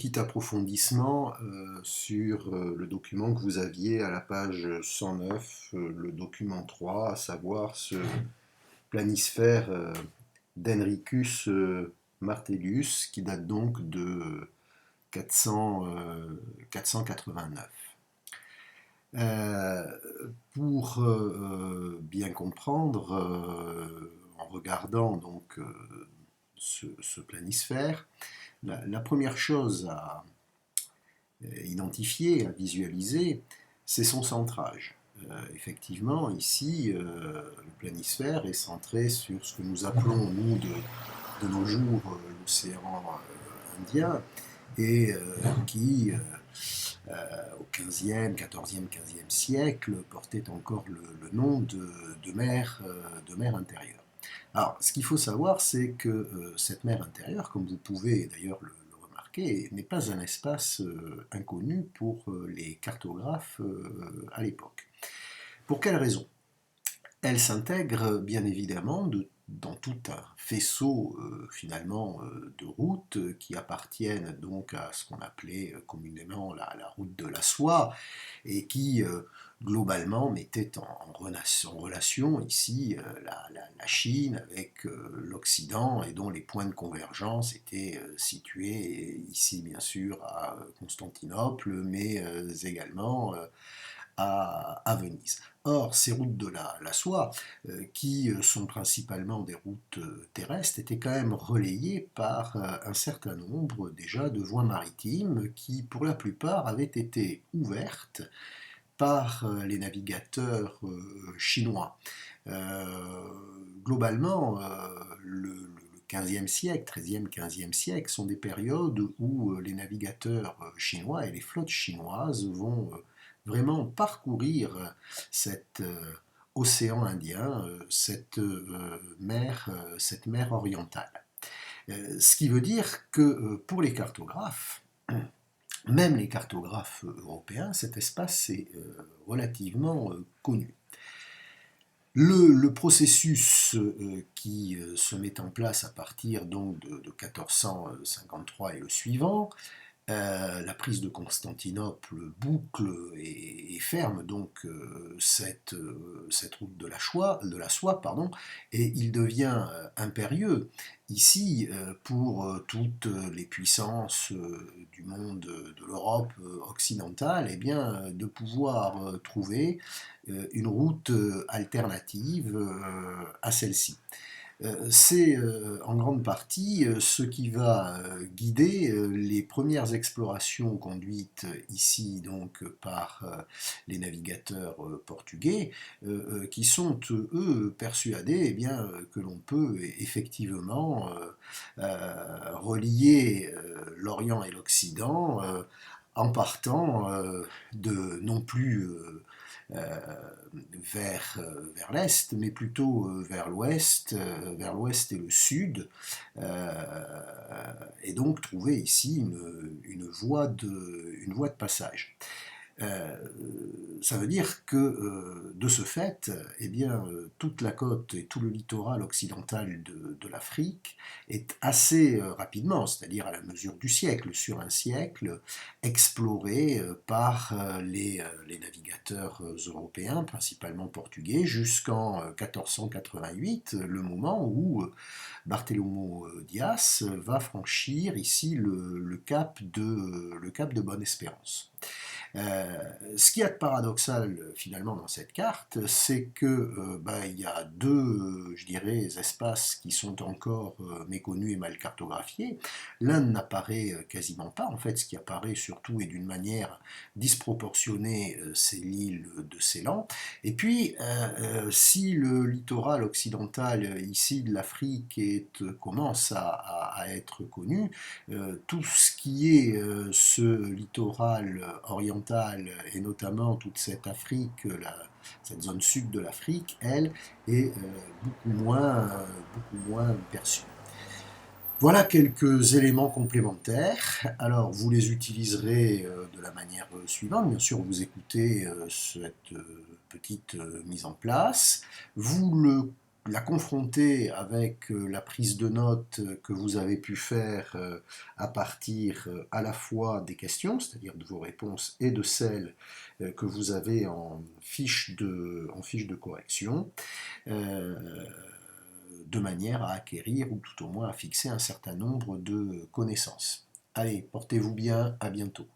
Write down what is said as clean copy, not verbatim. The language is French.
Petit approfondissement sur le document que vous aviez à la page 109, le document 3, à savoir ce planisphère d'Henricus Martellius qui date donc de 489. Pour bien comprendre, en regardant donc ce planisphère, la première chose à identifier, à visualiser, c'est son centrage. Effectivement, ici, le planisphère est centré sur ce que nous appelons, nous, de nos jours, l'océan Indien, et qui, au 15e, 14e, 15e siècle, portait encore le nom de mer intérieure. Alors, ce qu'il faut savoir, c'est que cette mer intérieure, comme vous pouvez d'ailleurs le remarquer, n'est pas un espace inconnu pour les cartographes à l'époque. Pour quelle raison? Elle s'intègre bien évidemment dans tout un faisceau finalement de routes qui appartiennent donc à ce qu'on appelait communément la route de la soie et qui globalement mettait en relation ici la Chine avec l'Occident et dont les points de convergence étaient situés ici bien sûr à Constantinople mais également à Venise. Or, ces routes de la soie, qui sont principalement des routes terrestres, étaient quand même relayées par un certain nombre déjà de voies maritimes qui, pour la plupart, avaient été ouvertes par les navigateurs chinois. Globalement, le 15e siècle, 13e, 15e siècle, sont des périodes où les navigateurs chinois et les flottes chinoises vont vraiment parcourir cet océan Indien, cette mer orientale. Ce qui veut dire que pour les cartographes, même les cartographes européens, cet espace est relativement connu. Le processus qui se met en place à partir donc de 1453 est le suivant. La prise de Constantinople boucle et ferme donc cette route de la soie pardon, et il devient impérieux ici pour toutes les puissances du monde de l'Europe occidentale eh bien, de pouvoir trouver une route alternative à celle-ci. C'est en grande partie ce qui va guider les premières explorations conduites ici donc par les navigateurs portugais qui sont eux persuadés eh bien, que l'on peut effectivement relier l'Orient et l'Occident en partant de non plus vers l'est, mais plutôt vers l'ouest et le sud, et donc trouver ici une voie de passage. Euh, Ça veut dire que de ce fait, eh bien, toute la côte et tout le littoral occidental de l'Afrique est assez rapidement, c'est-à-dire à la mesure du siècle, sur un siècle, exploré par les navigateurs européens, principalement portugais, jusqu'en 1488, le moment où Barthélemy Dias va franchir ici le cap de Bonne-Espérance. Ce qu'il y a de paradoxal finalement dans cette carte, c'est que il y a deux, je dirais, espaces qui sont encore méconnus et mal cartographiés. L'un n'apparaît quasiment pas. En fait, ce qui apparaît surtout et d'une manière disproportionnée, c'est l'île de Ceylan. Et puis, si le littoral occidental ici de l'Afrique commence à être connu, tout ce qui est ce littoral oriental et notamment toute cette Afrique, cette zone sud de l'Afrique, elle, est beaucoup moins perçue. Voilà quelques éléments complémentaires. Alors, vous les utiliserez de la manière suivante. Bien sûr, vous écoutez cette petite mise en place. Vous le la confronter avec la prise de notes que vous avez pu faire à partir à la fois des questions, c'est-à-dire de vos réponses, et de celles que vous avez en fiche de correction, euh, de manière à acquérir, ou tout au moins à fixer un certain nombre de connaissances. Allez, portez-vous bien, à bientôt.